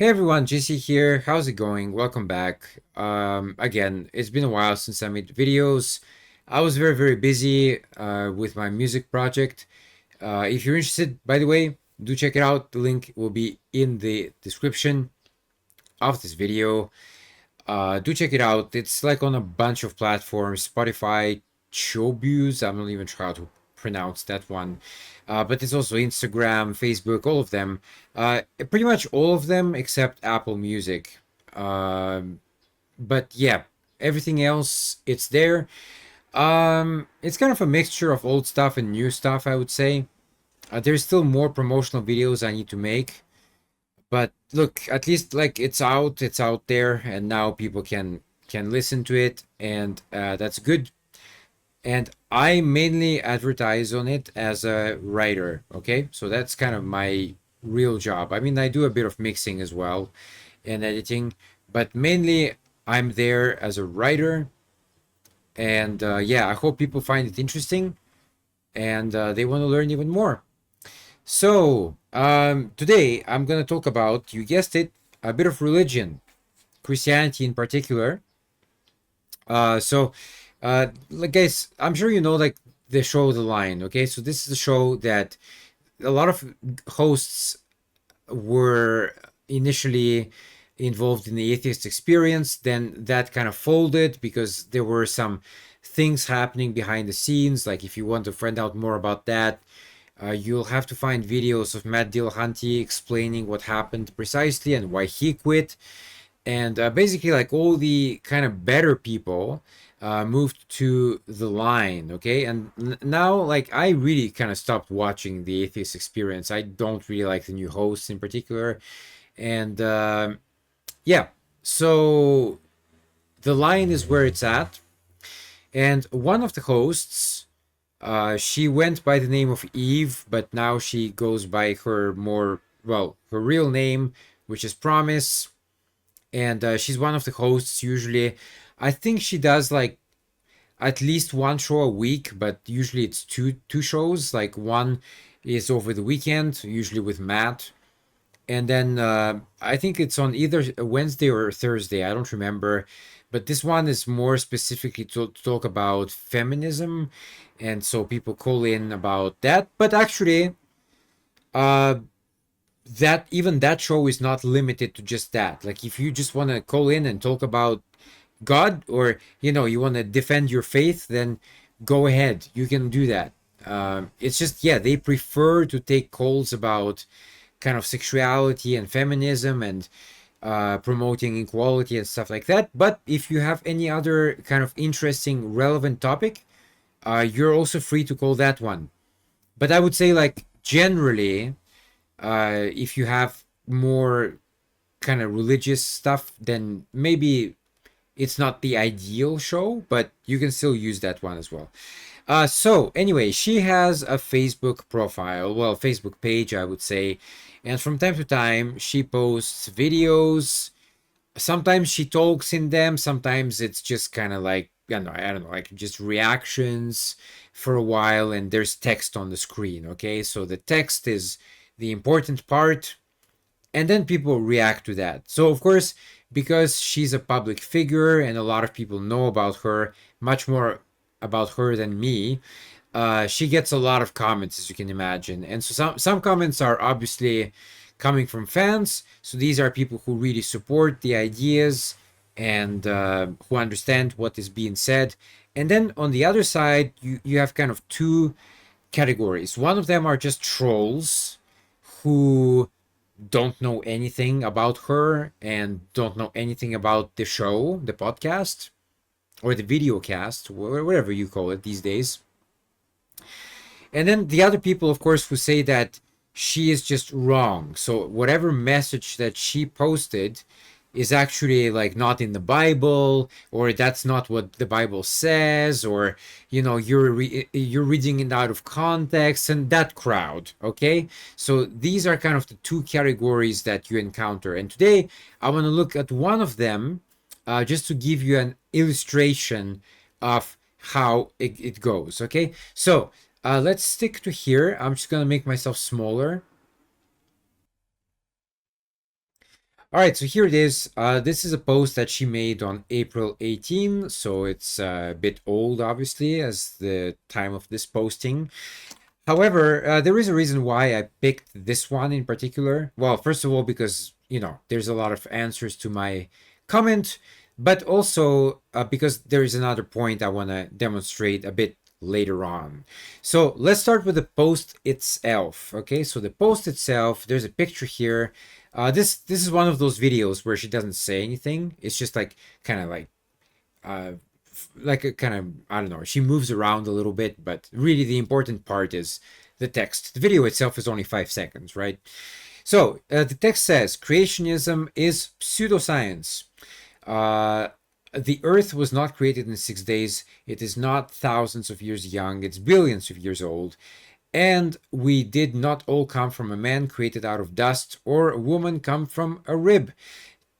Hey everyone, JC here. How's it going? Welcome back. Again, it's been a while since I made videos. I was very busy with my music project. If you're interested, by the way, do check it out. The link will be in the description of this video. Do check it out. It's like on a bunch of platforms, Spotify, Showbiz. I'm not even sure how to pronounce that one. But it's also Instagram, Facebook, all of them. Pretty much all of them except Apple Music. But yeah, everything else, it's there. It's kind of a mixture of old stuff and new stuff, I would say. There's still more promotional videos I need to make. But look, at least like it's out there, and now people can listen to it, and that's good. And I mainly advertise on it as a writer. Okay, so that's kind of my real job. I mean, I do a bit of mixing as well and editing, but mainly I'm there as a writer. And yeah, I hope people find it interesting and they want to learn even more. So, today I'm going to talk about, you guessed it, a bit of religion, Christianity in particular. So, like guys, I'm sure you know like the show The Line, okay? So this is a show that a lot of hosts were initially involved in the atheist experience, then that kind of folded because there were some things happening behind the scenes. Like if you want to find out more about that, you'll have to find videos of Matt Dillahunty explaining what happened precisely and why he quit. And basically, like all the kind of better people moved to The Line, okay? And now, like, I really kind of stopped watching the Atheist Experience. I don't really like the new hosts in particular. And yeah, so The Line is where it's at. And one of the hosts, she went by the name of Eve, but now she goes by her her real name, which is Promise. And she's one of the hosts usually. I think she does like at least one show a week, but usually it's two shows. Like one is over the weekend, usually with Matt, and then I think it's on either Wednesday or Thursday. I don't remember, but this one is more specifically to talk about feminism, and so people call in about that. But actually, uh, that even that show is not limited to just that. Like if you just want to call in and talk about God, or you want to defend your faith, then go ahead, you can do that. It's just, yeah, they prefer to take calls about kind of sexuality and feminism and promoting equality and stuff like that. But if you have any other kind of interesting relevant topic, you're also free to call that one. But I would say, like, generally, if you have more kind of religious stuff, then maybe it's not the ideal show, but you can still use that one as well. So anyway, she has a Facebook profile, well, Facebook page, I would say, and from time to time she posts videos. Sometimes she talks in them. Sometimes it's just kind of like I don't know, like just reactions for a while, and there's text on the screen. Okay, so the text is the important part, and then people react to that. So of course, because she's a public figure and a lot of people know about her, much more about her than me, she gets a lot of comments, as you can imagine. And so some comments are obviously coming from fans. So these are people who really support the ideas and who understand what is being said. And then on the other side, you have kind of two categories. One of them are just trolls who don't know anything about her and don't know anything about the show, the podcast, or the video cast, whatever you call it these days. And then the other people, of course, who say that she is just wrong. So whatever message that she posted is actually like not in the Bible, or that's not what the Bible says, or you're reading it out of context, and that crowd. Okay, so these are kind of the two categories that you encounter, and today I want to look at one of them, just to give you an illustration of how it goes. Okay, so let's stick to here. I'm just gonna make myself smaller. All right, so here it is. This is a post that she made on April 18, so it's a bit old, obviously, as the time of this posting. However, there is a reason why I picked this one in particular. Well, first of all, because, there's a lot of answers to my comment, but also because there is another point I want to demonstrate a bit later on. So let's start with the post itself. Okay, so the post itself, there's a picture here. This is one of those videos where she doesn't say anything. It's just like kind of like a kind of, I don't know, she moves around a little bit, but really the important part is the text. The video itself is only 5 seconds, right? So the text says creationism is pseudoscience. The earth was not created in 6 days. It is not thousands of years young. It's billions of years old. And we did not all come from a man created out of dust or a woman come from a rib.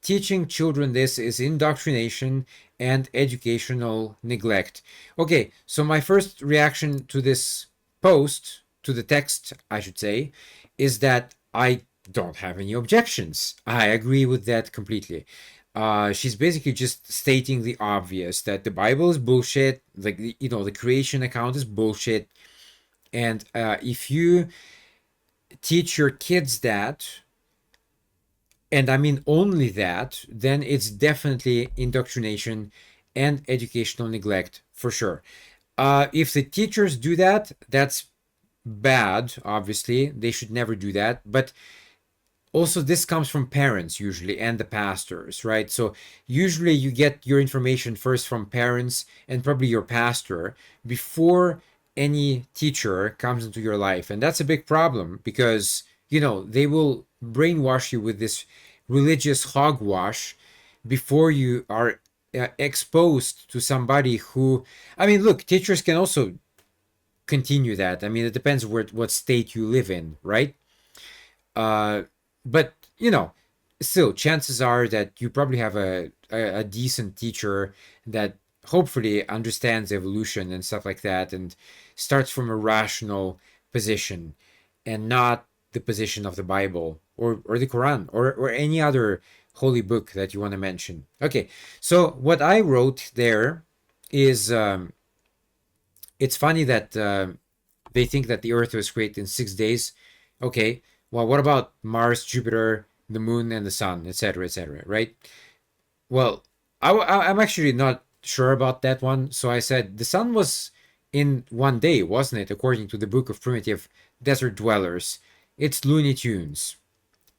Teaching children this is indoctrination and educational neglect. Okay, so my first reaction to this post, to the text, I should say, is that I don't have any objections. I agree with that completely. She's basically just stating the obvious, that the Bible is bullshit, like the creation account is bullshit, and if you teach your kids that, and I mean only that, then it's definitely indoctrination and educational neglect for sure. If the teachers do that, that's bad, obviously. They should never do that. But also, this comes from parents usually and the pastors, right? So usually you get your information first from parents and probably your pastor before any teacher comes into your life. And that's a big problem because, they will brainwash you with this religious hogwash before you are exposed to somebody who, I mean, look, teachers can also continue that. I mean, it depends what state you live in, right? But still, chances are that you probably have a decent teacher that hopefully understands evolution and stuff like that and starts from a rational position and not the position of the Bible or the Quran or any other holy book that you want to mention. Okay, so what I wrote there is it's funny that they think that the Earth was created in 6 days. Okay, well, what about Mars, Jupiter, the Moon, and the Sun, etc., right? Well, I'm actually not sure about that one. So I said the Sun was in one day, wasn't it? According to the book of primitive desert dwellers. It's Looney Tunes.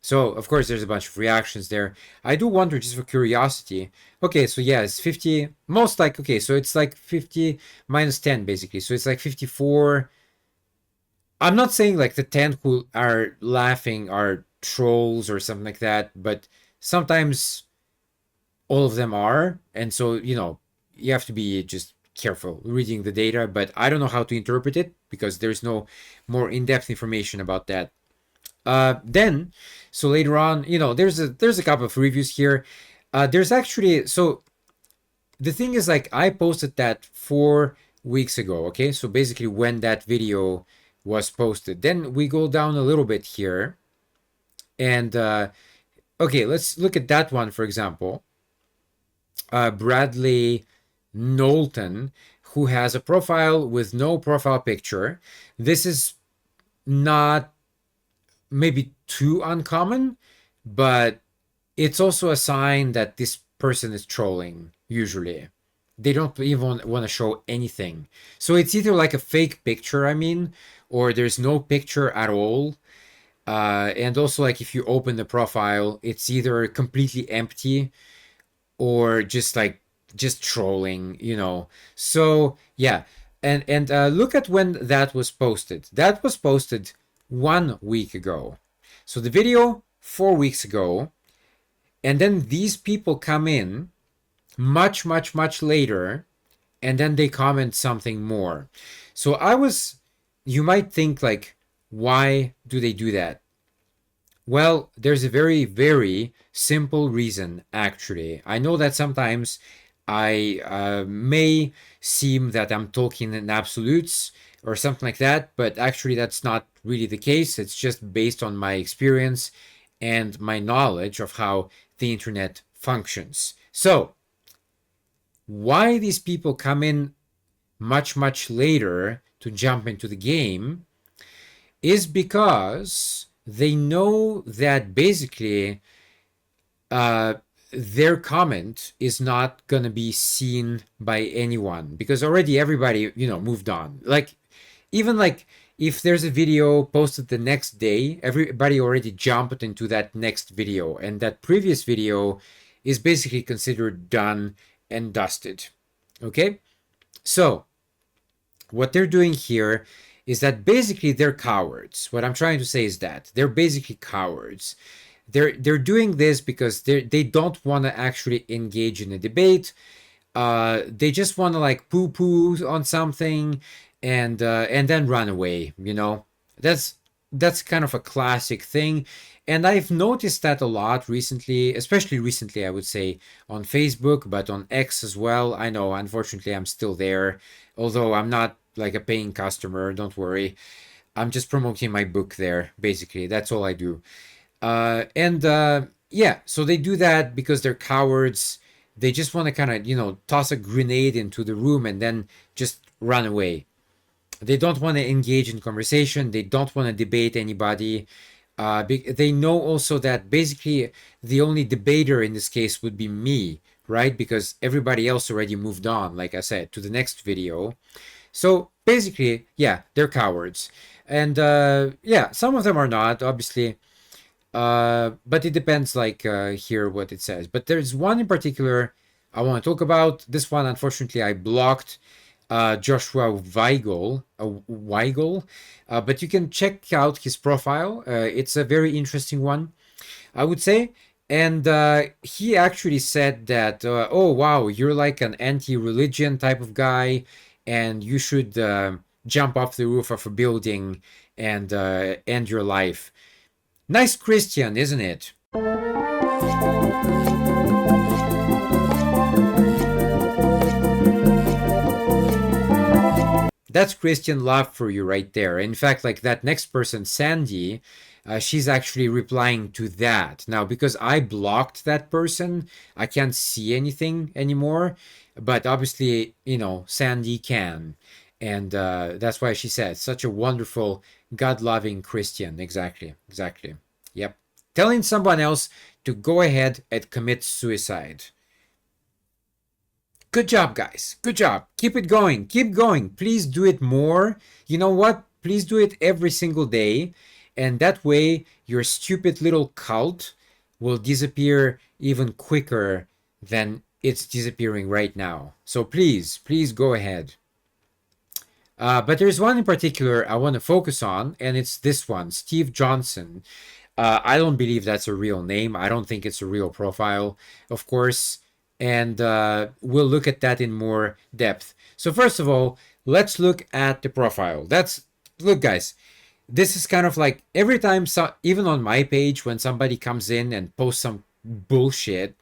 So, of course, there's a bunch of reactions there. I do wonder, just for curiosity. Okay, so yeah, it's 50, okay, so it's like 50 minus 10, basically. So it's like 54. I'm not saying like the 10 who are laughing are trolls or something like that, but sometimes all of them are. And so, you have to be just careful reading the data, but I don't know how to interpret it because there's no more in-depth information about that. Then, so later on, there's a couple of reviews here. There's actually, so the thing is, like, I posted that 4 weeks ago. Okay, so basically when that video was posted, then we go down a little bit here, and okay, let's look at that one, for example. Bradley Knowlton, who has a profile with no profile picture. This is not maybe too uncommon, but it's also a sign that this person is trolling. Usually they don't even want to show anything, so it's either like a fake picture, I mean, or there's no picture at all. And also, like, if you open the profile, it's either completely empty or just trolling, so yeah. And look at when that was posted. That was posted 1 week ago. So the video 4 weeks ago, and then these people come in much, much, much later, and then they comment something more. So you might think, like, why do they do that? Well, there's a very, very simple reason, actually. I know that sometimes I may seem that I'm talking in absolutes or something like that, but actually that's not really the case. It's just based on my experience and my knowledge of how the internet functions. So, why these people come in much later to jump into the game is because they know that basically their comment is not going to be seen by anyone, because already everybody, moved on. Like, even like if there's a video posted the next day, everybody already jumped into that next video, and that previous video is basically considered done and dusted. Okay? So, what they're doing here is that basically they're cowards. What I'm trying to say is that they're basically cowards. They're doing this because they don't want to actually engage in a debate. They just want to like poo on something and then run away. That's kind of a classic thing, and I've noticed that a lot recently, especially recently, I would say, on Facebook, but on X as well. I know, unfortunately, I'm still there, although I'm not like a paying customer. Don't worry, I'm just promoting my book there. Basically, that's all I do. Yeah, so they do that because they're cowards. They just want to kind of, toss a grenade into the room and then just run away. They don't want to engage in conversation. They don't want to debate anybody. They know also that basically the only debater in this case would be me, right? Because everybody else already moved on, like I said, to the next video. So basically, yeah, they're cowards. And yeah, some of them are not, obviously. But it depends, like here what it says. But there's one in particular I want to talk about. This one, unfortunately, I blocked Joshua Weigel, but you can check out his profile. It's a very interesting one, I would say. And he actually said that, oh, wow, you're like an anti-religion type of guy, and you should jump off the roof of a building and end your life. Nice Christian, isn't it? That's Christian love for you right there. In fact, like that next person, Sandy, she's actually replying to that. Now, because I blocked that person, I can't see anything anymore. But obviously, Sandy can. And that's why she said, such a wonderful, God-loving Christian. Exactly. Yep. Telling someone else to go ahead and commit suicide. Good job, guys. Good job. Keep it going. Keep going. Please do it more. You know what? Please do it every single day. And that way, your stupid little cult will disappear even quicker than it's disappearing right now. So please go ahead. But there's one in particular I want to focus on, and it's this one, Steve Johnson. I don't believe that's a real name. I don't think it's a real profile, of course. And we'll look at that in more depth. So first of all, let's look at the profile. Look, guys, this is kind of like every time, even on my page, when somebody comes in and posts some bullshit,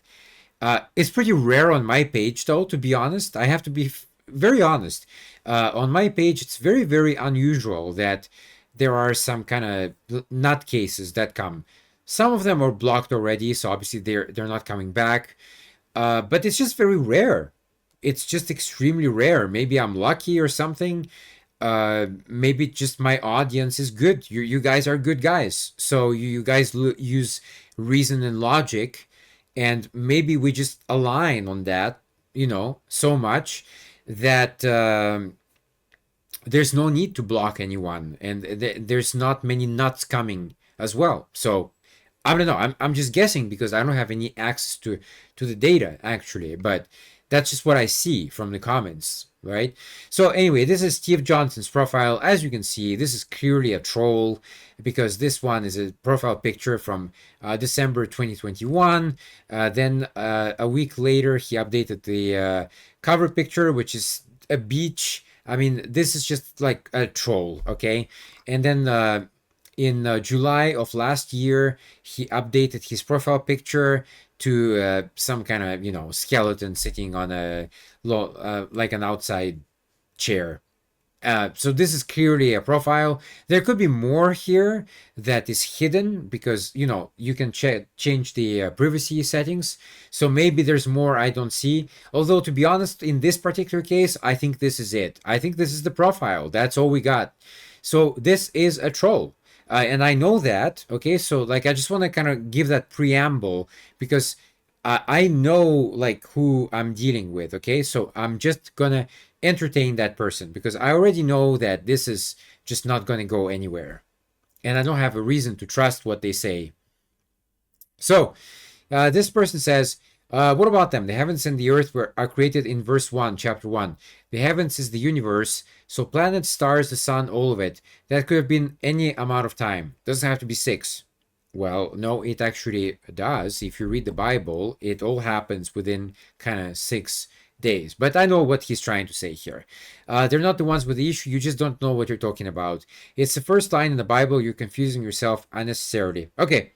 it's pretty rare on my page, though, to be honest. I have to be very honest. On my page, it's very, very unusual that there are some kind of nutcases that come. Some of them are blocked already, so obviously they're not coming back. But it's just very rare. It's just extremely rare. Maybe I'm lucky or something. Maybe just my audience is good. You guys are good guys. So you guys use reason and logic, and maybe we just align on that, so much that there's no need to block anyone, and there's not many nuts coming as well. So I don't know. I'm just guessing because I don't have any access to the data actually, but that's just what I see from the comments, right? So anyway, this is Steve Johnson's profile. As you can see, this is clearly a troll because this one is a profile picture from December 2021. Then a week later, he updated the cover picture, which is a beach. I mean, this is just like a troll, okay? And then in July of last year, he updated his profile picture to some kind of skeleton sitting on a like an outside chair. So this is clearly a profile. There could be more here that is hidden because, you know, you can change the privacy settings. So maybe there's more I don't see. Although, to be honest, in this particular case, I think this is it. I think this is the profile. That's all we got. So this is a troll. And I know that. Okay, so like I just want to kind of give that preamble because I know like who I'm dealing with. Okay, so I'm just gonna entertain that person because I already know that this is just not gonna go anywhere, and I don't have a reason to trust what they say. So this person says, what about them? The heavens and the earth are created in verse 1, chapter 1. The heavens is the universe, so planets, stars, the sun, all of it. That could have been any amount of time. Doesn't have to be 6. Well, no, it actually does. If you read the Bible, it all happens within kind of 6 days. But I know what he's trying to say here. They're not the ones with the issue. You just don't know what you're talking about. It's the first line in the Bible. You're confusing yourself unnecessarily. Okay.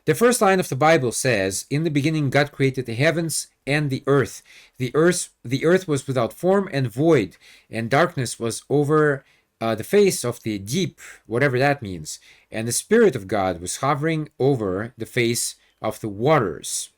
The first line of the Bible says, "In the beginning God created the heavens and the earth. The earth was without form and void, and darkness was over the face of the deep," whatever that means. "And the Spirit of God was hovering over the face of the waters."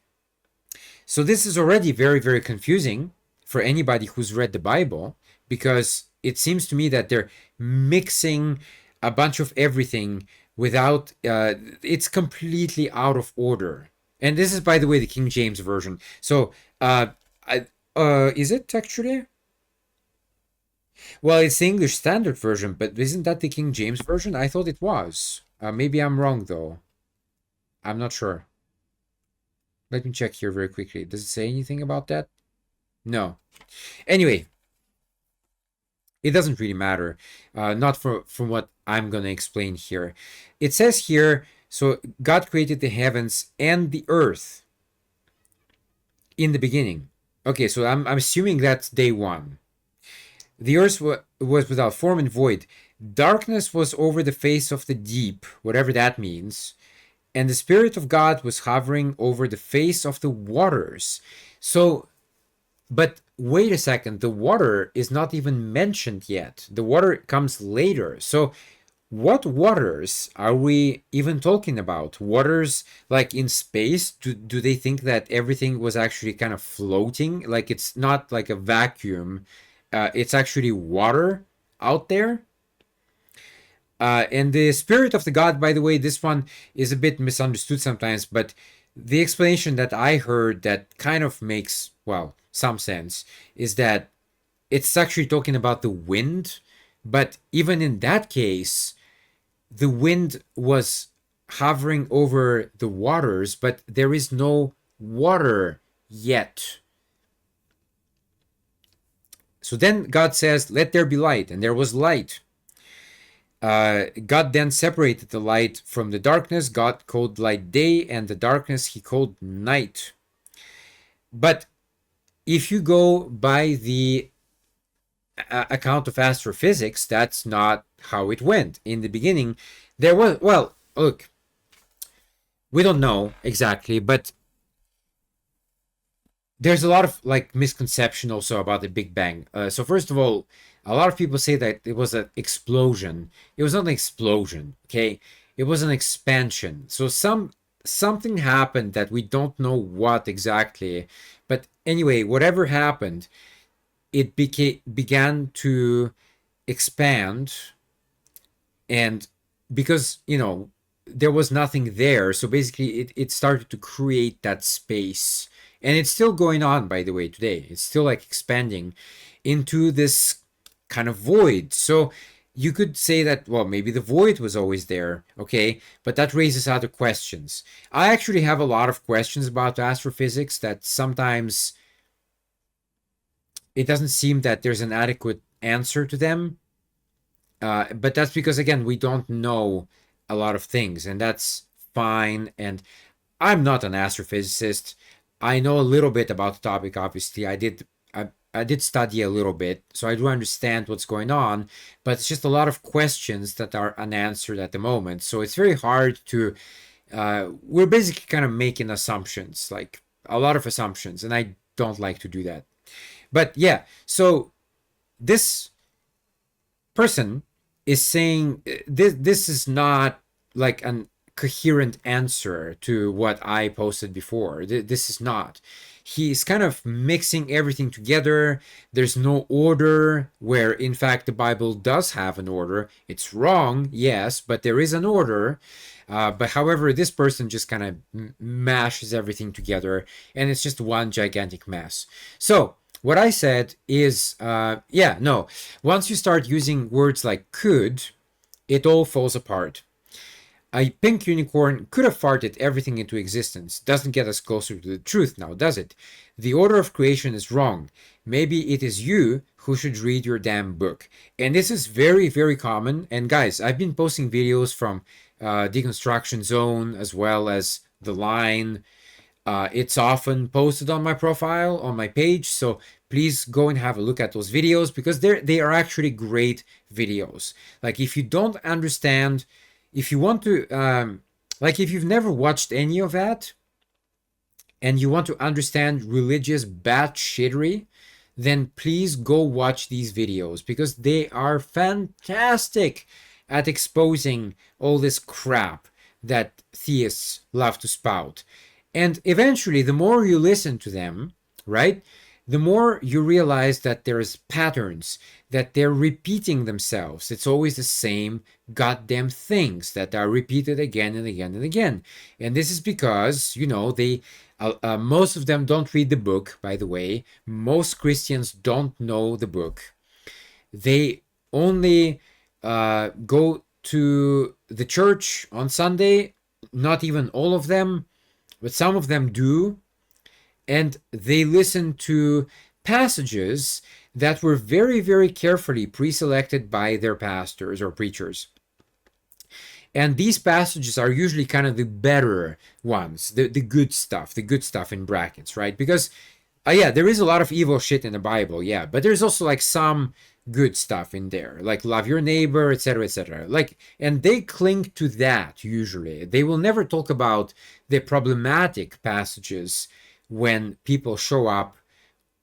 So this is already very, very confusing for anybody who's read the Bible, because it seems to me that they're mixing a bunch of everything without it's completely out of order. And this is, by the way, the King James version. So is it actually? Well, it's the English Standard Version, but isn't that the King James Version? I thought it was. Maybe I'm wrong, though. I'm not sure. Let me check here very quickly. Does it say anything about that? No. Anyway, it doesn't really matter. Not from what I'm going to explain here. It says here, so God created the heavens and the earth in the beginning. Okay, so I'm assuming that's day 1. The earth was without form and void. Darkness was over the face of the deep, whatever that means. And the Spirit of God was hovering over the face of the waters. So, but wait a second, the water is not even mentioned yet. The water comes later. So, what waters are we even talking about? Waters like in space? Do they think that everything was actually kind of floating? Like it's not like a vacuum. It's actually water out there. And the Spirit of the God, by the way, this one is a bit misunderstood sometimes, but the explanation that I heard that kind of makes, well, some sense is that it's actually talking about the wind. But even in that case, the wind was hovering over the waters, but there is no water yet. So then God says, "Let there be light," and there was light. God then separated the light from the darkness. God called light day, and the darkness he called night. But if you go by the account of astrophysics, that's not how it went. In the beginning, there was, well, look, we don't know exactly, but there's a lot of like misconception also about the Big Bang. So first of all, a lot of people say that it was an explosion. It was not an explosion, okay? It was an expansion. So something happened that we don't know what exactly. But anyway, whatever happened, it began to expand, and because, you know, there was nothing there, so basically it started to create that space. And it's still going on, by the way, today. It's still like expanding into this kind of void. So you could say that, well, maybe the void was always there, okay? But that raises other questions. I actually have a lot of questions about astrophysics that sometimes it doesn't seem that there's an adequate answer to them. But that's because, again, we don't know a lot of things, and that's fine. And I'm not an astrophysicist. I know a little bit about the topic, obviously. I did study a little bit, so I do understand what's going on, but it's just a lot of questions that are unanswered at the moment. So it's very hard to, we're basically kind of making assumptions, like a lot of assumptions, and I don't like to do that. But yeah, so this person is saying this is not like an coherent answer to what I posted before. This is not. He's kind of mixing everything together. There's no order, where in fact the Bible does have an order. It's wrong, yes, but there is an order. But however, this person just kind of mashes everything together, and it's just one gigantic mess. So what I said is, once you start using words like could, it all falls apart. A pink unicorn could have farted everything into existence. Doesn't get us closer to the truth now, does it? The order of creation is wrong. Maybe it is you who should read your damn book. And this is very, very common. And guys, I've been posting videos from Deconstruction Zone as well as The Line. It's often posted on my profile, on my page. So please go and have a look at those videos, because they are actually great videos. Like, if you don't understand, if you want to, like, if you've never watched any of that and you want to understand religious batshittery, then please go watch these videos, because they are fantastic at exposing all this crap that theists love to spout. And eventually, the more you listen to them, right, the more you realize that there's patterns, that they're repeating themselves. It's always the same goddamn things that are repeated again and again and again. And this is because, they most of them don't read the book, by the way. Most Christians don't know the book. They only go to the church on Sunday, not even all of them, but some of them do, and they listen to passages that were very, very carefully pre-selected by their pastors or preachers. And these passages are usually kind of the better ones, the good stuff in brackets, right? Because, there is a lot of evil shit in the Bible, yeah, but there's also like some good stuff in there, like love your neighbor, etc., etc. Like, and they cling to that usually. They will never talk about the problematic passages when people show up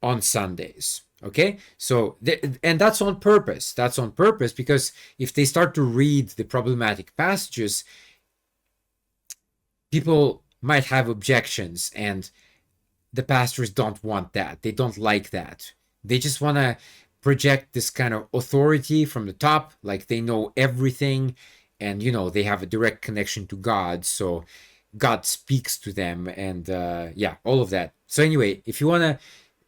on Sundays. Okay, so and that's on purpose. That's on purpose, because if they start to read the problematic passages, people might have objections, and the pastors don't want that. They don't like that. They just want to project this kind of authority from the top, like they know everything, and they have a direct connection to God, so God speaks to them, and all of that. So anyway, if you want to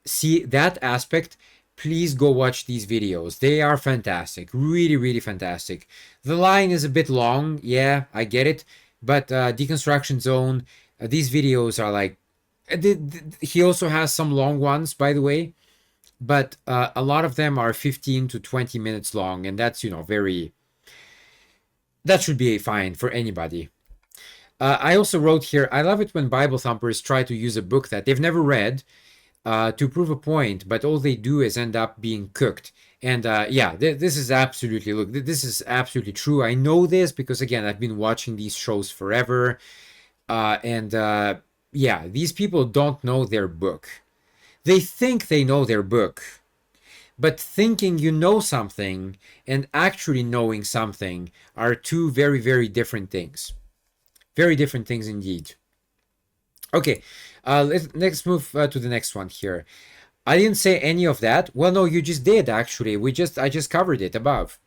see that aspect, please go watch these videos. They are fantastic, really, really fantastic. The Line is a bit long, yeah, I get it, but Deconstruction Zone, these videos are like, he also has some long ones, by the way, but a lot of them are 15 to 20 minutes long, and that's that should be fine for anybody. I also wrote here, I love it when Bible thumpers try to use a book that they've never read to prove a point, but all they do is end up being cooked. And this is absolutely, this is absolutely true. I know this because, again, I've been watching these shows forever. These people don't know their book. They think they know their book, but thinking you know something and actually knowing something are two very, very different things. Very different things indeed. Okay, let's move to the next one here. I didn't say any of that. Well, no, you just did, actually. I just covered it above.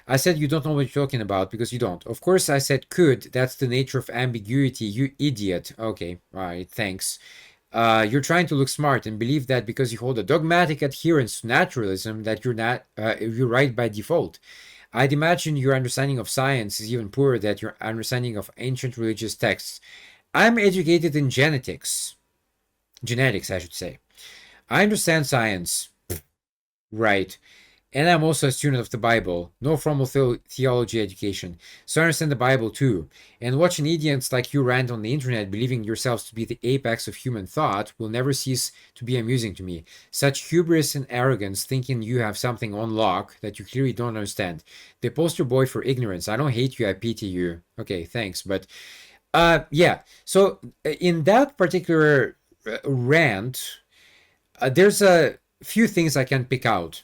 I said you don't know what you're talking about because you don't. Of course, I said could. That's the nature of ambiguity, you idiot. Okay, all right, thanks. You're trying to look smart and believe that because you hold a dogmatic adherence to naturalism that you're right by default. I'd imagine your understanding of science is even poorer than your understanding of ancient religious texts. I'm educated in genetics, I should say. I understand science, right? And I'm also a student of the Bible, no formal theology education, so I understand the Bible too. And watching idiots like you rant on the internet, believing yourselves to be the apex of human thought, will never cease to be amusing to me. Such hubris and arrogance, thinking you have something on lock that you clearly don't understand. The poster boy for ignorance. I don't hate you, I pity you. Okay, thanks, but so in that particular rant, there's a few things I can pick out.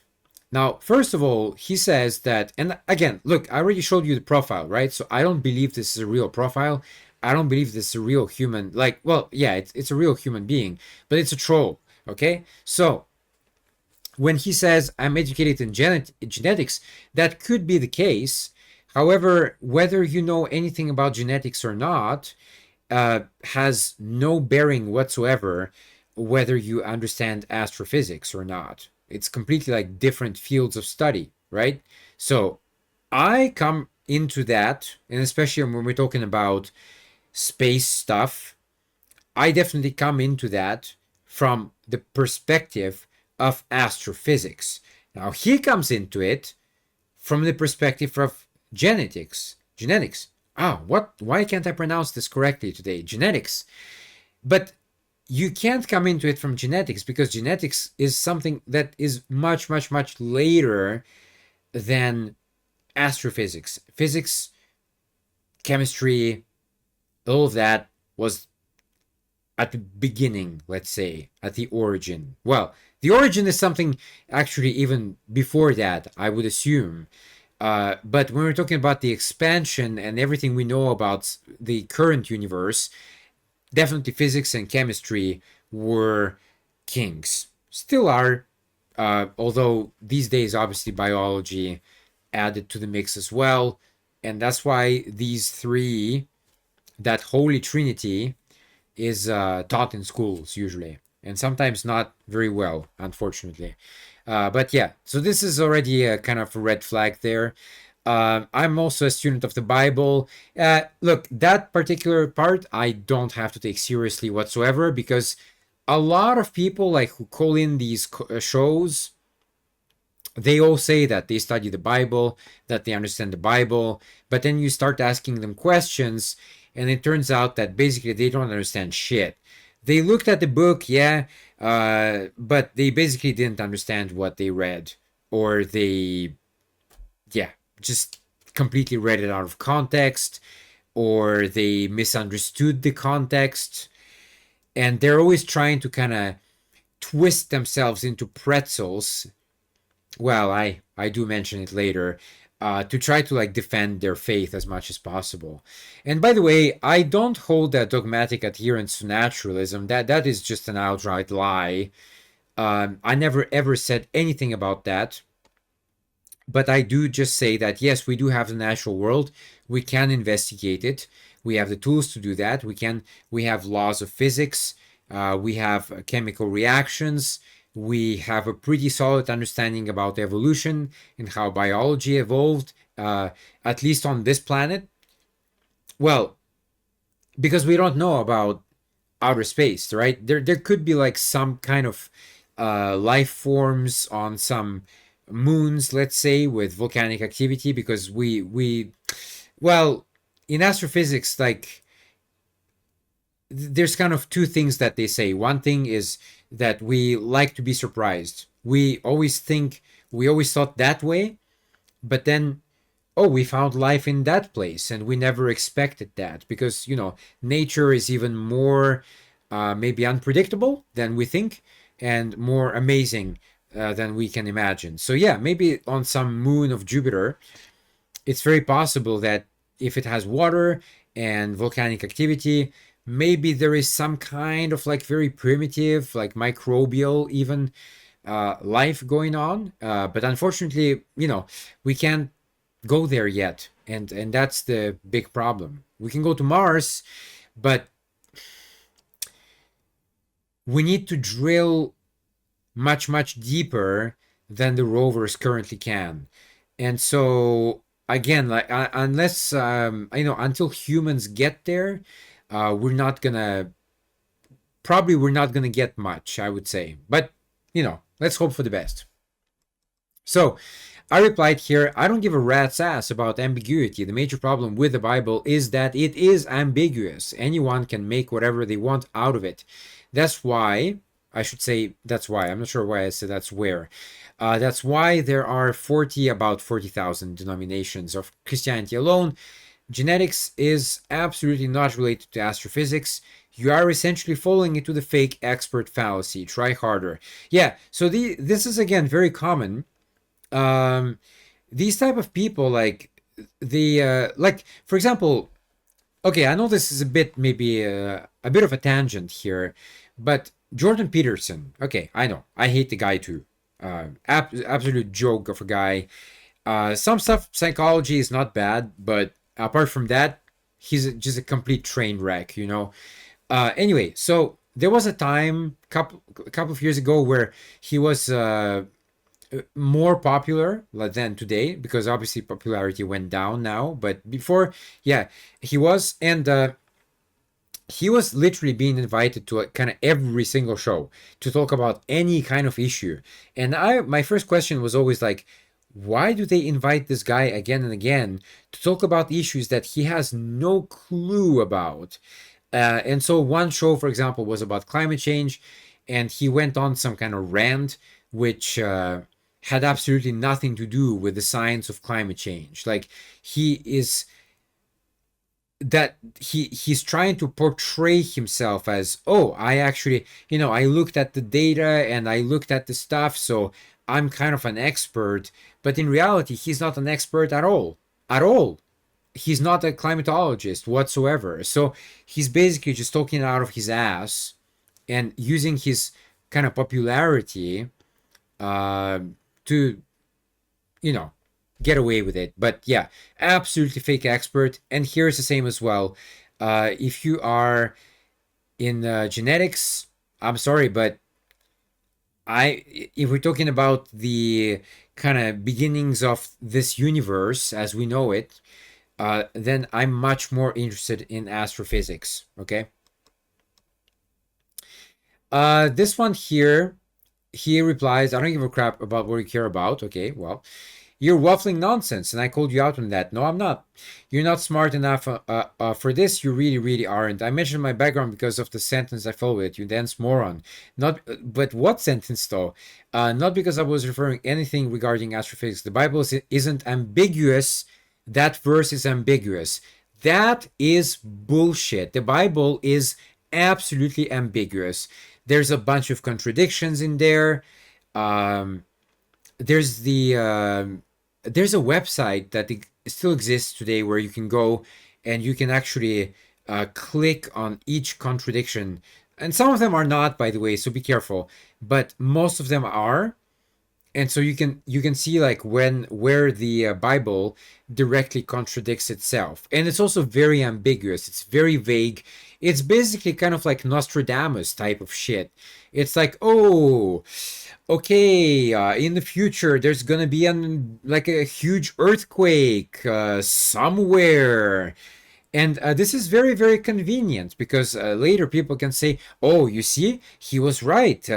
Now, first of all, he says that, and again, look, I already showed you the profile, right? So I don't believe this is a real profile. I don't believe this is a real human. Like, well, yeah, it's a real human being, but it's a troll, okay? So when he says I'm educated in genetics, that could be the case. However, whether you know anything about genetics or not has no bearing whatsoever whether you understand astrophysics or not. It's completely like different fields of study, right? So I come into that, and especially when we're talking about space stuff, I definitely come into that from the perspective of astrophysics. Now he comes into it from the perspective of genetics. Genetics. What? Why can't I pronounce this correctly today? Genetics. But you can't come into it from genetics because genetics is something that is much, much, much later than astrophysics. Physics, chemistry, all of that was at the beginning, let's say, at the origin. Well, the origin is something actually even before that, I would assume. But when we're talking about the expansion and everything we know about the current universe, definitely physics and chemistry were kings. Still are, although these days, obviously, biology added to the mix as well. And that's why these three, that holy trinity, is taught in schools usually, and sometimes not very well, unfortunately. But yeah, so this is already a kind of a red flag there. I'm also a student of the Bible. Look, that particular part I don't have to take seriously whatsoever because a lot of people like who call in these shows, they all say that they study the Bible, that they understand the Bible, but then you start asking them questions and it turns out that basically they don't understand shit. They looked at the book, yeah, but they basically didn't understand what they read, or they, yeah, just completely read it out of context, or they misunderstood the context, and they're always trying to kind of twist themselves into pretzels. Well, I do mention it later, to try to like defend their faith as much as possible. And by the way, I don't hold that dogmatic adherence to naturalism. That is just an outright lie. I never ever said anything about that. But I do just say that yes, we do have the natural world. We can investigate it. We have the tools to do that. We have laws of physics. We have chemical reactions. We have a pretty solid understanding about evolution and how biology evolved, at least on this planet. Well, because we don't know about outer space, right? There could be like some kind of life forms on some moons, let's say, with volcanic activity, because well, in astrophysics, like there's kind of two things that they say. One thing is that we like to be surprised. We always thought that way, but then, oh, we found life in that place and we never expected that because, nature is even more maybe unpredictable than we think and more amazing than we can imagine. So, yeah, maybe on some moon of Jupiter, it's very possible that if it has water and volcanic activity, maybe there is some kind of like very primitive, like microbial even life going on. But unfortunately, we can't go there yet. And that's the big problem. We can go to Mars, but we need to drill much, much deeper than the rovers currently can. And so again, like unless until humans get there, we're not gonna get much, I would say. But let's hope for the best. So I replied here, I don't give a rat's ass about ambiguity. The major problem with the Bible is that it is ambiguous. Anyone can make whatever they want out of it. That's why, I should say, that's why. I'm not sure why I said that's where. That's why there are about 40,000 denominations of Christianity alone. Genetics is absolutely not related to astrophysics. You are essentially falling into the fake expert fallacy. Try harder. Yeah, so this is again very common. um, these type of people, like like for example, okay, I know this is a bit maybe a bit of a tangent here, but Jordan Peterson. Okay, I know I hate the guy too. Absolute joke of a guy. Some stuff psychology is not bad, but apart from that, he's just a complete train wreck. Anyway, so there was a time a couple of years ago where he was more popular than today, because obviously popularity went down now. But before, yeah, he was, and he was literally being invited to kind of every single show to talk about any kind of issue. And my first question was always like, why do they invite this guy again and again to talk about issues that he has no clue about? And so one show, for example, was about climate change, and he went on some kind of rant, which had absolutely nothing to do with the science of climate change. Like, he's trying to portray himself as, oh, I actually, I looked at the data and I looked at the stuff, so I'm kind of an expert. But in reality, he's not an expert at all. At all. He's not a climatologist whatsoever. So he's basically just talking out of his ass and using his kind of popularity to, get away with it. But yeah, absolutely fake expert. And here's the same as well. If you are in genetics, I'm sorry, but if we're talking about the kind of beginnings of this universe as we know it, then I'm much more interested in astrophysics. Okay. This one here, he replies, I don't give a crap about what you care about. Okay, well, you're waffling nonsense, and I called you out on that. No, I'm not. You're not smart enough for this. You really, really aren't. I mentioned my background because of the sentence I followed it. You dense moron. Not, but what sentence though? Not because I was referring anything regarding astrophysics. The Bible isn't ambiguous. That verse is ambiguous. That is bullshit. The Bible is absolutely ambiguous. There's a bunch of contradictions in there. There's there's a website that still exists today where you can go and you can actually click on each contradiction. And some of them are not, by the way, so be careful. But most of them are. And so you can see like where the Bible directly contradicts itself. And it's also very ambiguous. It's very vague. It's basically kind of like Nostradamus type of shit. It's like, oh, okay, in the future there's gonna be like a huge earthquake somewhere. And this is very, very convenient because later people can say, oh, you see, he was right.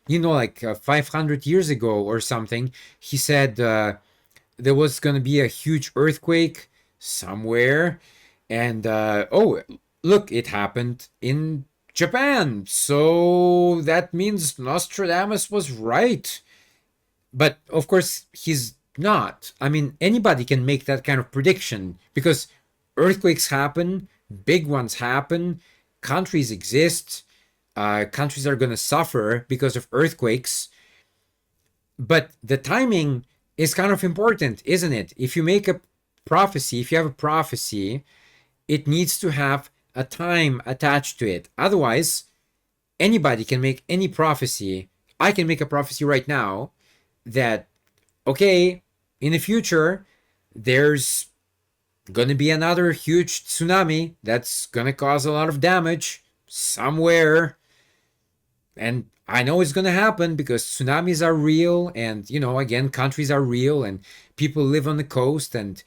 Like 500 years ago or something, he said there was going to be a huge earthquake somewhere. And, oh, look, it happened in Japan. So that means Nostradamus was right. But of course, he's not. I mean, anybody can make that kind of prediction because earthquakes happen, big ones happen, countries exist, countries are going to suffer because of earthquakes. But the timing is kind of important, isn't it? If you make a prophecy, if you have a prophecy, it needs to have a time attached to it. Otherwise, anybody can make any prophecy. I can make a prophecy right now that, okay, in the future, there's going to be another huge tsunami that's going to cause a lot of damage somewhere. And I know it's going to happen because tsunamis are real. And, again, countries are real and people live on the coast and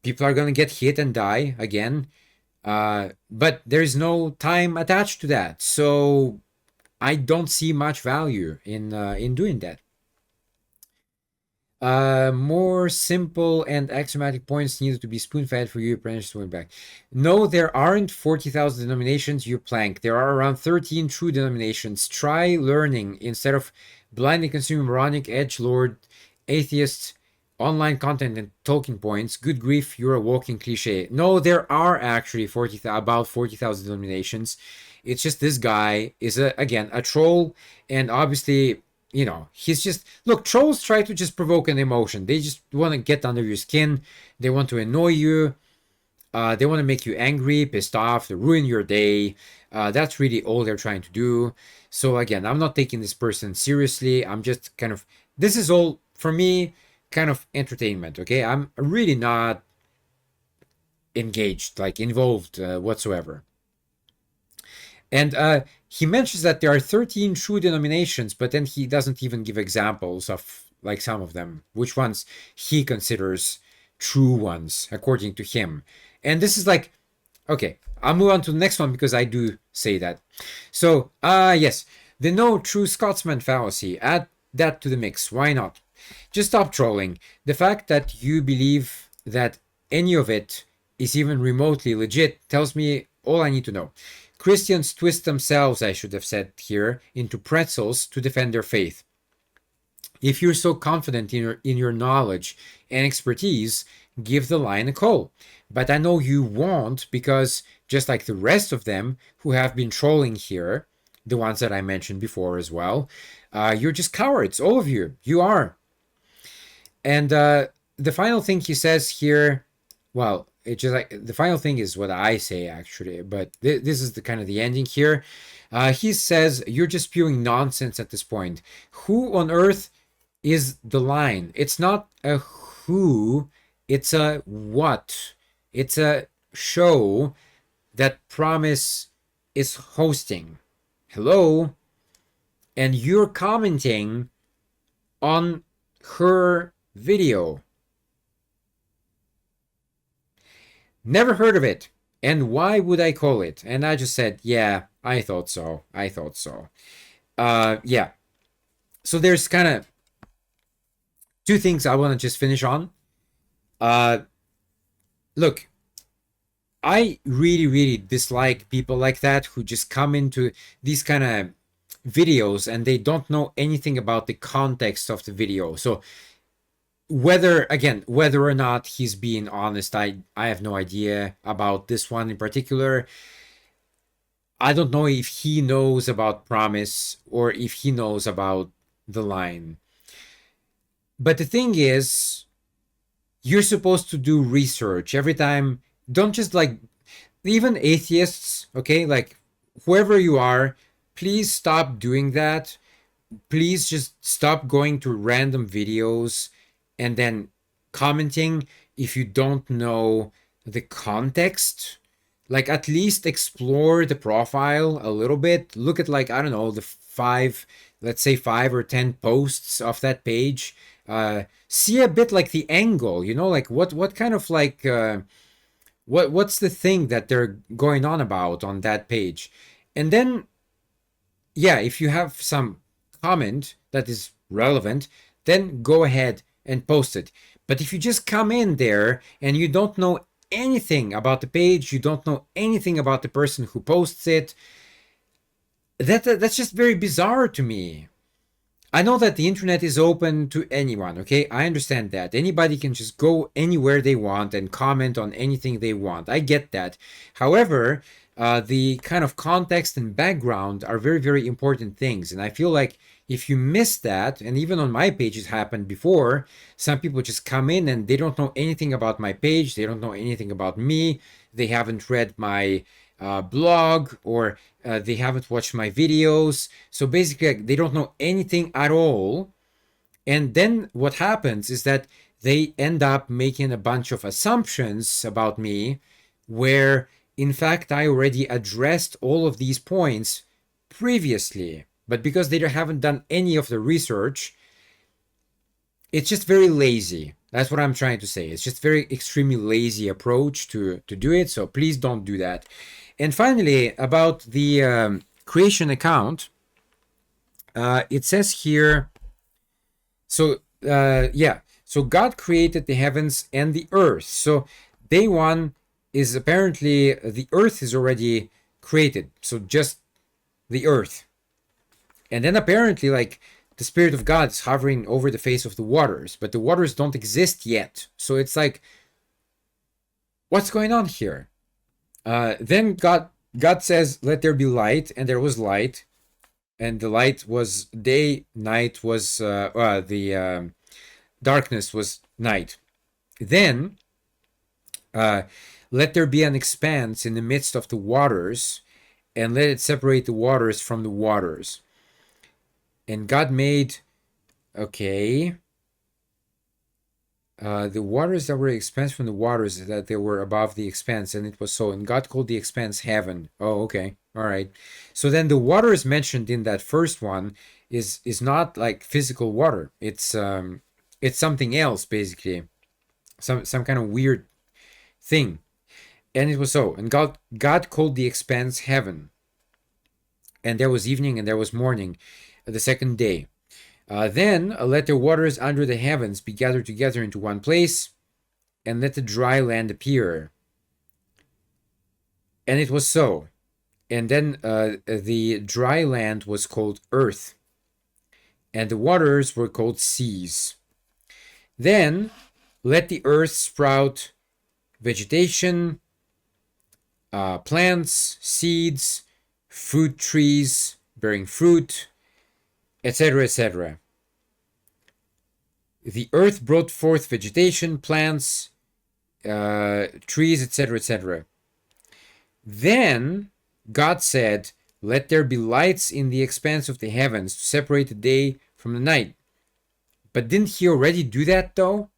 people are going to get hit and die again. But there's no time attached to that. So I don't see much value in doing that. More simple and axiomatic points needed to be spoon-fed for you apprentices to win back. No, there aren't 40,000 denominations, you plank. There are around 13 true denominations. Try learning instead of blindly consuming moronic, edgelord, atheist, online content and talking points. Good grief, you're a walking cliche. No, there are actually about 40,000 denominations. It's just this guy is again a troll, and obviously, you know, he's just, look, trolls try to just provoke an emotion. They just want to get under your skin. They want to annoy you. They want to make you angry, pissed off, to ruin your day. That's really all they're trying to do. So again, I'm not taking this person seriously. I'm just kind of, this is all for me kind of entertainment, okay? I'm really not engaged, like involved whatsoever. And he mentions that there are 13 true denominations, but then he doesn't even give examples of like some of them, which ones he considers true ones according to him. And this is like, okay, I'll move on to the next one because I do say that. So, yes, the no true Scotsman fallacy. Add that to the mix. Why not? Just stop trolling. The fact that you believe that any of it is even remotely legit tells me all I need to know. Christians twist themselves, I should have said here, into pretzels to defend their faith. If you're so confident in your knowledge and expertise, give the line a call. But I know you won't, because just like the rest of them who have been trolling here, the ones that I mentioned before as well, you're just cowards, all of you. You are. And the final thing he says here, well, it's just like the final thing is what I say actually, but this is the kind of the ending here. He says you're just spewing nonsense at this point. Who on earth is the line? It's not a who, it's a what. It's a show that Promise is hosting. Hello? And you're commenting on her video. Never heard of it. And why would I call it? And I just said, yeah, I thought so. I thought so. Yeah. So there's kind of two things I want to just finish on. Look, I really, really dislike people like that who just come into these kind of videos and they don't know anything about the context of the video. So whether or not he's being honest, I have no idea about this one in particular. I don't know if he knows about Promise or if he knows about the line. But the thing is, you're supposed to do research every time. Don't just like, even atheists, okay, like whoever you are, please stop doing that. Please just stop going to random videos and then commenting if you don't know the context. Like, at least explore the profile a little bit. Look at, like, I don't know, let's say 5 or 10 posts of that page. See a bit like the angle, you know, like what kind of like what's the thing that they're going on about on that page. And then, yeah, if you have some comment that is relevant, then go ahead and post it. But if you just come in there and you don't know anything about the page, you don't know anything about the person who posts it, that's just very bizarre to me. I know that the internet is open to anyone, okay? I understand that. Anybody can just go anywhere they want and comment on anything they want. I get that. However, the kind of context and background are very, very important things. And I feel like if you miss that, and even on my page it happened before, some people just come in and they don't know anything about my page. They don't know anything about me. They haven't read my blog, or they haven't watched my videos. So basically, they don't know anything at all. And then what happens is that they end up making a bunch of assumptions about me, where in fact I already addressed all of these points previously. But because they haven't done any of the research, it's just very lazy. That's what I'm trying to say. It's just very extremely lazy approach to do it. So please don't do that. And finally, about the creation account, it says here, so yeah, so God created the heavens and the earth. So day one is apparently the earth is already created. So just the earth. And then apparently, like, the Spirit of God is hovering over the face of the waters, but the waters don't exist yet. So it's like, what's going on here? Then God says, let there be light, and there was light. and the light was day, night was the darkness was night. Then let there be an expanse in the midst of the waters, and let it separate the waters from the waters. And God made, okay, the waters that were expanse from the waters that they were above the expanse, and it was so. And God called the expanse heaven. Oh, okay, all right. So then the waters mentioned in that first one is not like physical water. It's something else basically, some kind of weird thing. And it was so. And God called the expanse heaven. And there was evening and there was morning, the second day. Then let the waters under the heavens be gathered together into one place, and let the dry land appear. And it was so. And then the dry land was called earth, and the waters were called seas. Then let the earth sprout vegetation, plants, seeds, fruit trees bearing fruit, etc., etc. The earth brought forth vegetation, plants, trees, etc., etc. Then God said, let there be lights in the expanse of the heavens to separate the day from the night. But didn't he already do that though?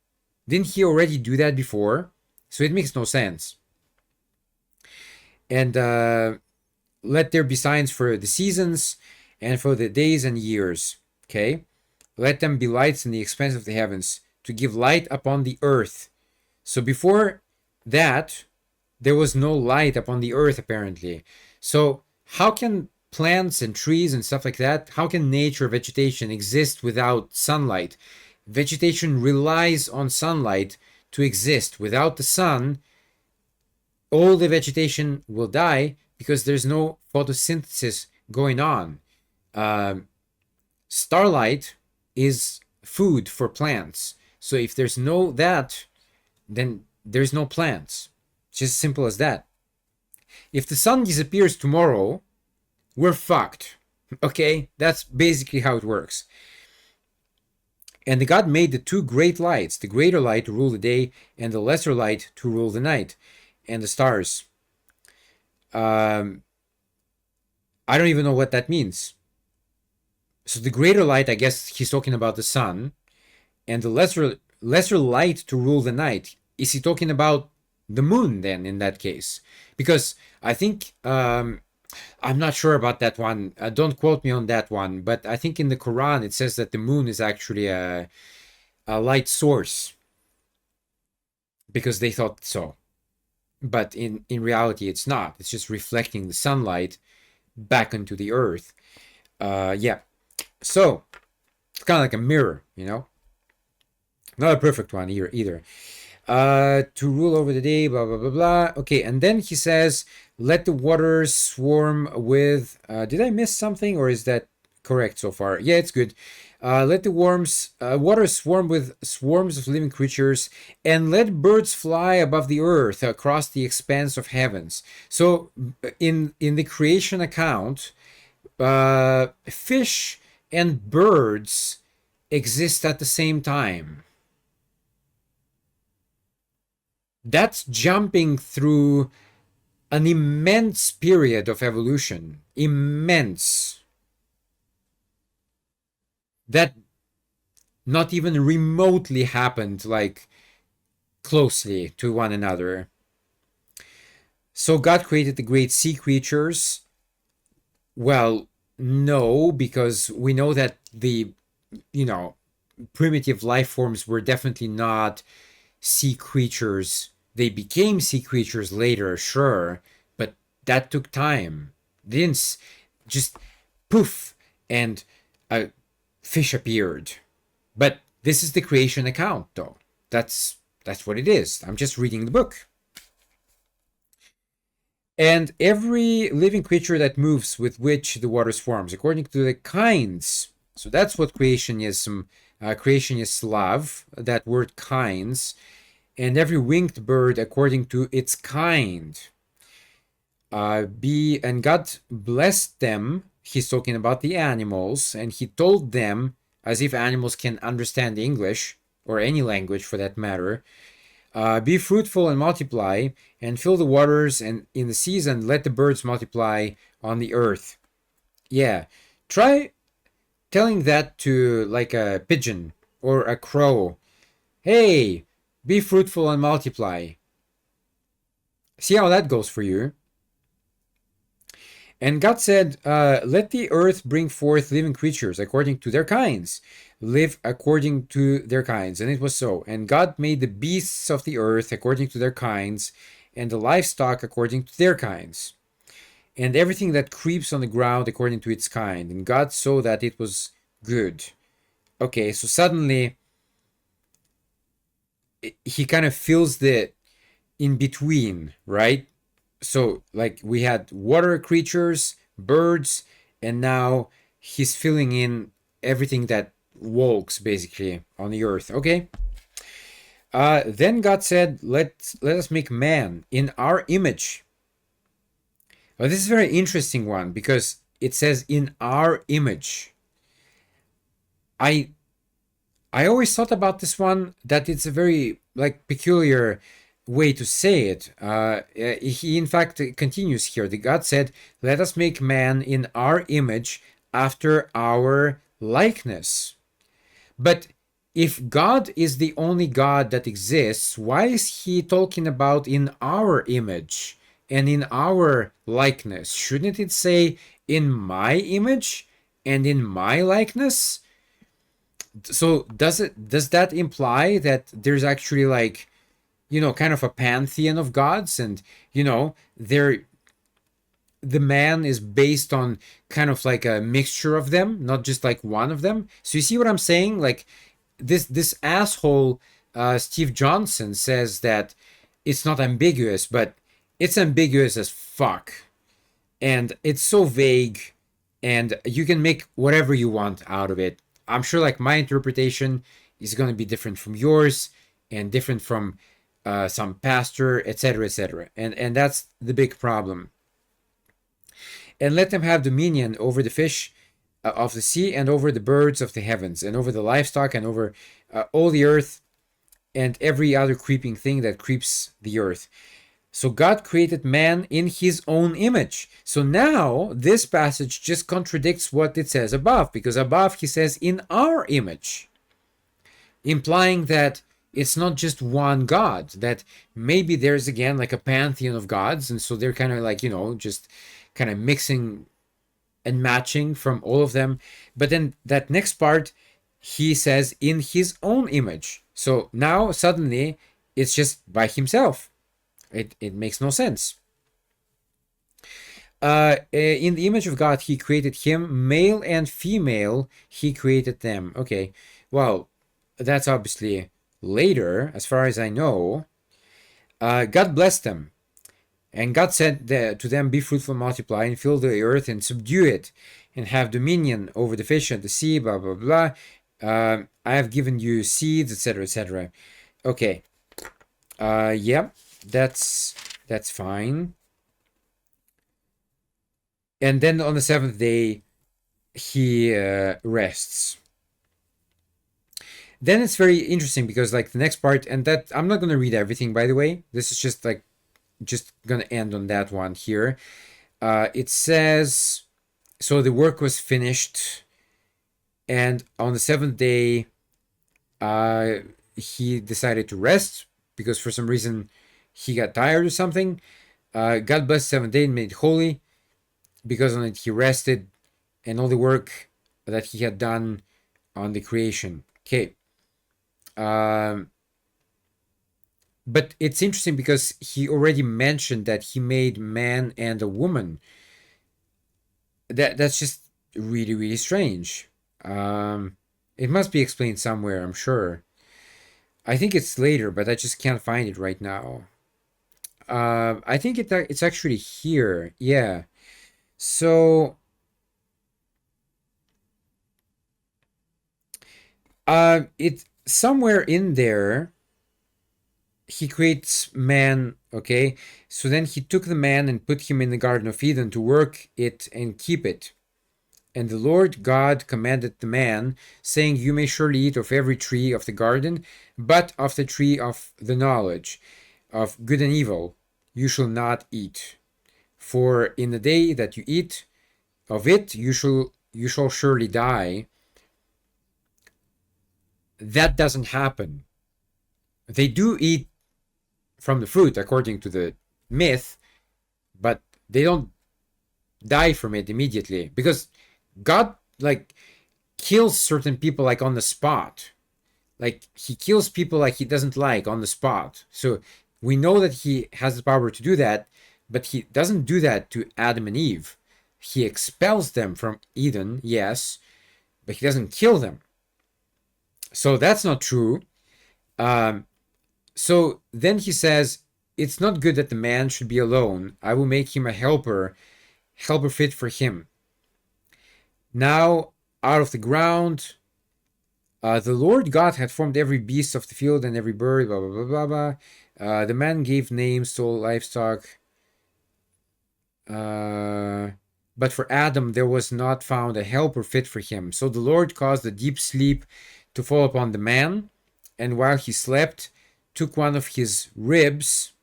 Didn't he already do that before? So it makes no sense. And let there be signs for the seasons and for the days and years. Okay? Let them be lights in the expanse of the heavens to give light upon the earth. So before that, there was no light upon the earth apparently. So how can plants and trees and stuff like that, how can nature, vegetation exist without sunlight? Vegetation relies on sunlight to exist. Without the sun, all the vegetation will die because there's no photosynthesis going on. Starlight is food for plants. So if there's no that, then there's no plants. Just simple as that. If the sun disappears tomorrow, we're fucked. Okay? That's basically how it works. And God made the two great lights, the greater light to rule the day, and the lesser light to rule the night, and the stars. I don't even know what that means. So the greater light, I guess he's talking about the sun, and the lesser light to rule the night. Is he talking about the moon then in that case? Because I think I'm not sure about that one. Don't quote me on that one, but I think in the Quran it says that the moon is actually a light source because they thought so. But in reality, it's not. It's just reflecting the sunlight back into the earth. Yeah. So it's kind of like a mirror, you know? Not a perfect one either. To rule over the day, blah, blah, blah, blah. Okay, and then he says, let the waters swarm with... did I miss something, or is that correct so far? Yeah, it's good. Let the waters swarm with swarms of living creatures, and let birds fly above the earth across the expanse of heavens. So in the creation account, fish and birds exist at the same time. That's jumping through an immense period of evolution. Immense. That not even remotely happened like closely to one another. So God created the great sea creatures. Well, no, because we know that the, primitive life forms were definitely not sea creatures. They became sea creatures later, sure, but that took time. They didn't just poof and a fish appeared. But this is the creation account, though. That's what it is. I'm just reading the book. And every living creature that moves with which the water swarms, according to the kinds. So that's what creationism love, that word kinds. And every winged bird according to its kind. And God blessed them. he's talking about the animals, and he told them, as if animals can understand English or any language for that matter, be fruitful and multiply, and fill the waters and in the seas, and let the birds multiply on the earth. Yeah, try telling that to like a pigeon or a crow. Hey, be fruitful and multiply. See how that goes for you. And God said, let the earth bring forth living creatures according to their kinds. Live according to their kinds. And it was so. And God made the beasts of the earth according to their kinds, and the livestock according to their kinds, and everything that creeps on the ground according to its kind. And God saw that it was good. Okay, so suddenly he kind of fills the in between, right? So like we had water creatures, birds, and now he's filling in everything that walks basically on the earth. Okay. Then God said, let us make man in our image. Well, this is a very interesting one because it says in our image. I always thought about this one that it's a very like peculiar way to say it. He in fact continues here. The God said, "Let us make man in our image, after our likeness." But if God is the only God that exists, why is he talking about in our image and in our likeness? Shouldn't it say in my image and in my likeness? So does that imply that there's actually like, kind of a pantheon of gods, and there the man is based on kind of like a mixture of them, not just like one of them? So you see what I'm saying? Like this asshole Steve Johnson says that it's not ambiguous, but it's ambiguous as fuck, and it's so vague, and you can make whatever you want out of it. I'm sure like my interpretation is going to be different from yours and different from some pastor, etc., etc. And that's the big problem. And let them have dominion over the fish of the sea, and over the birds of the heavens, and over the livestock, and over all the earth, and every other creeping thing that creeps the earth. So God created man in his own image. So now this passage just contradicts what it says above, because above he says in our image, implying that it's not just one God, that maybe there's again like a pantheon of gods, and so they're kind of like, just kind of mixing and matching from all of them. But then that next part, he says in his own image. So now suddenly it's just by himself. It makes no sense. In the image of God, he created him, male and female, he created them. Okay, well, that's obviously later, as far as I know. God blessed them, and God said to them, "Be fruitful, multiply, and fill the earth, and subdue it, and have dominion over the fish and the sea." Blah blah blah. I have given you seeds, etc., etc. Okay. Yeah, that's fine. And then on the seventh day, he rests. Then it's very interesting because like the next part, and that I'm not going to read everything, by the way. This is just going to end on that one here. It says, so the work was finished, and on the seventh day, he decided to rest because for some reason he got tired or something. God blessed the seventh day and made it holy, because on it he rested, and all the work that he had done on the creation. Okay. But it's interesting because he already mentioned that he made man and a woman. That's just really, really strange. It must be explained somewhere, I'm sure. I think it's later, but I just can't find it right now. I think it's actually here. Yeah. So it's somewhere in there. He creates man. Okay, so then he took the man and put him in the Garden of Eden to work it and keep it. And the Lord God commanded the man, saying, You may surely eat of every tree of the garden, but of the tree of the knowledge of good and evil you shall not eat. For in the day that you eat of it, you shall surely die. That doesn't happen. They do eat from the fruit according to the myth, but they don't die from it immediately, because God like kills certain people like on the spot. Like he kills people like he doesn't like on the spot. So we know that he has the power to do that, but he doesn't do that to Adam and Eve. He expels them from Eden, yes, but he doesn't kill them. So that's not true. So then he says, It's not good that the man should be alone. I will make him a helper fit for him. Now, out of the ground, the Lord God had formed every beast of the field and every bird, blah, blah, blah, blah, blah. The man gave names to all livestock. But for Adam, there was not found a helper fit for him. So the Lord caused a deep sleep to fall upon the man, and while he slept, took one of his ribs,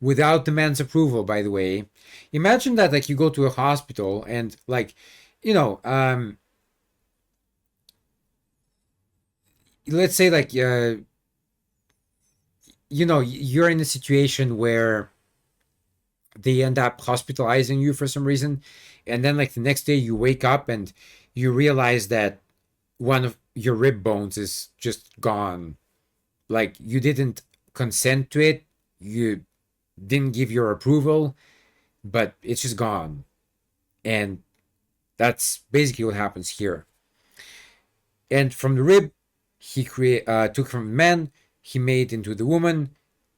without the man's approval, by the way. Imagine that, like, you go to a hospital and, like, you know, let's say, like, you're in a situation where they end up hospitalizing you for some reason, and then, like, the next day you wake up and you realize that one of your rib bones is just gone. Like, you didn't consent to it, you didn't give your approval, but it's just gone. And that's basically what happens here. And from the rib, he took from the man, he made into the woman,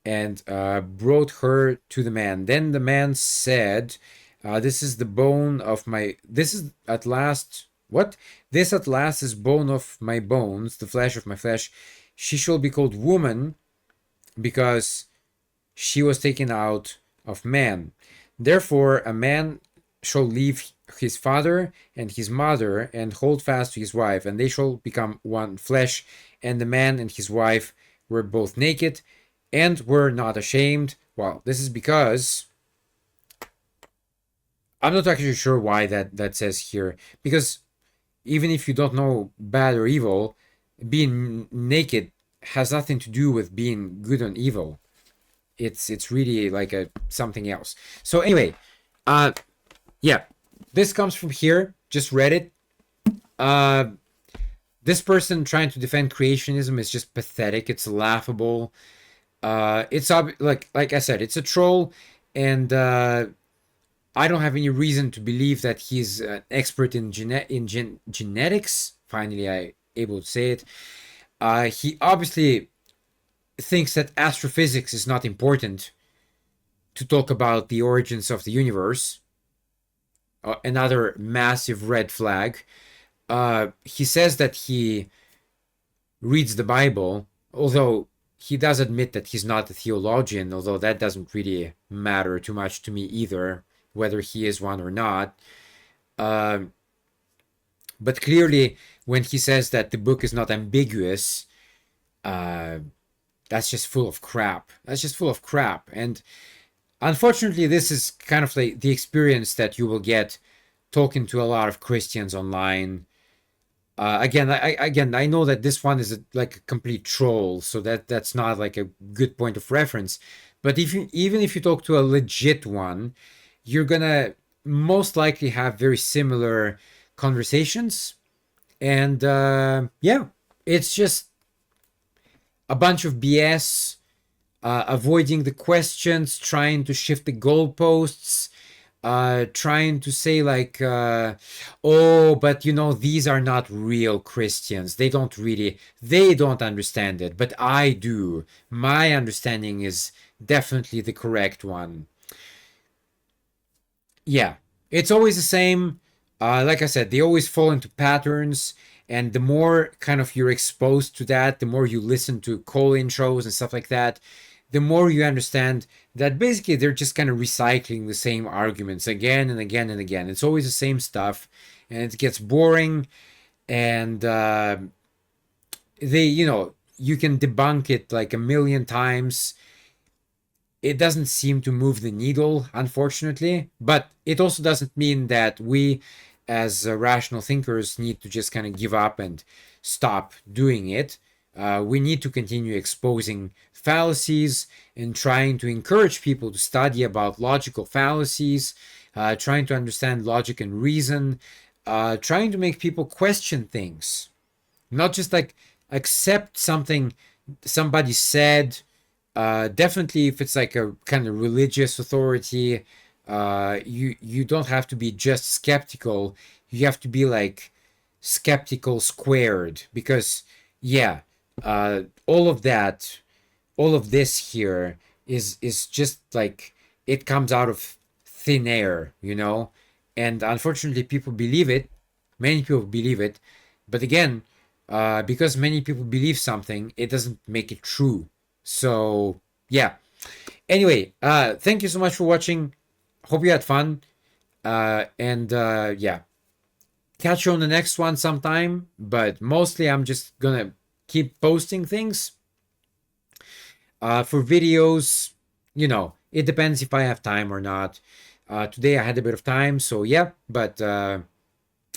and brought her to the man. Then the man said, This is the bone of my. This is at last. What? This at last is bone of my bones, the flesh of my flesh. She shall be called woman, because she was taken out of man. Therefore, a man shall leave his father and his mother and hold fast to his wife, and they shall become one flesh. And the man and his wife were both naked and were not ashamed. Well, this is because I'm not actually sure why that says here, because even if you don't know bad or evil, being naked has nothing to do with being good and evil. It's really like something else. So anyway, yeah, this comes from here. Just read it. This person trying to defend creationism is just pathetic. It's laughable. It's like I said, it's a troll, and I don't have any reason to believe that he's an expert in genetics. Finally, I able to say it. He obviously thinks that astrophysics is not important to talk about the origins of the universe. Another massive red flag. He says that he reads the Bible, although he does admit that he's not a theologian, although that doesn't really matter too much to me either, whether he is one or not. But clearly, when he says that the book is not ambiguous, that's just full of crap. That's just full of crap. And unfortunately, this is kind of like the experience that you will get talking to a lot of Christians online. Again, I know that this one is like a complete troll, so that's not like a good point of reference. But even if you talk to a legit one, you're gonna most likely have very similar conversations. And yeah, it's just a bunch of BS, avoiding the questions, trying to shift the goalposts, trying to say like, oh, but these are not real Christians. They don't understand it, but I do. My understanding is definitely the correct one. Yeah, it's always the same. Like I said, they always fall into patterns, and the more kind of you're exposed to that, the more you listen to call-in shows and stuff like that, the more you understand that basically they're just kind of recycling the same arguments again and again and again. It's always the same stuff, and it gets boring, and you can debunk it like a million times. It doesn't seem to move the needle, unfortunately, but it also doesn't mean that we as rational thinkers need to just kind of give up and stop doing it. We need to continue exposing fallacies and trying to encourage people to study about logical fallacies, trying to understand logic and reason, trying to make people question things, not just like accept something somebody said. Definitely, if it's like a kind of religious authority, you don't have to be just skeptical. You have to be like skeptical squared, because yeah, all of that, all of this here is just like it comes out of thin air, and unfortunately, people believe it. Many people believe it, but again, because many people believe something, it doesn't make it true. So yeah. Anyway, thank you so much for watching. Hope you had fun. And yeah, catch you on the next one sometime. But mostly, I'm just gonna keep posting things. For videos, it depends if I have time or not. Today I had a bit of time, so yeah. But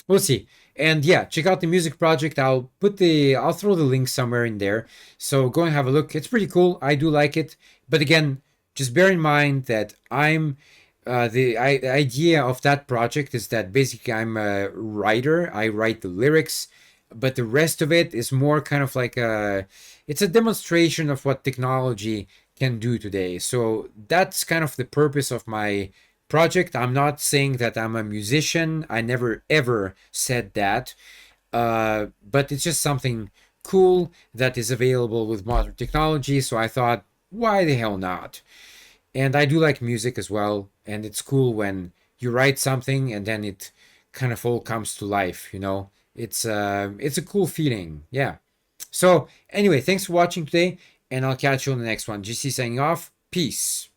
we'll see. And yeah, check out the music project. I'll throw the link somewhere in there. So go and have a look. It's pretty cool. I do like it. But again, just bear in mind that the idea of that project is that basically I'm a writer. I write the lyrics, but the rest of it is more kind of like it's a demonstration of what technology can do today. So that's kind of the purpose of my project. I'm not saying that I'm a musician. I never ever said that. But it's just something cool that is available with modern technology. So I thought, why the hell not? And I do like music as well. And it's cool when you write something and then it kind of all comes to life, It's a cool feeling. Yeah. So anyway, thanks for watching today, and I'll catch you on the next one. GC signing off. Peace.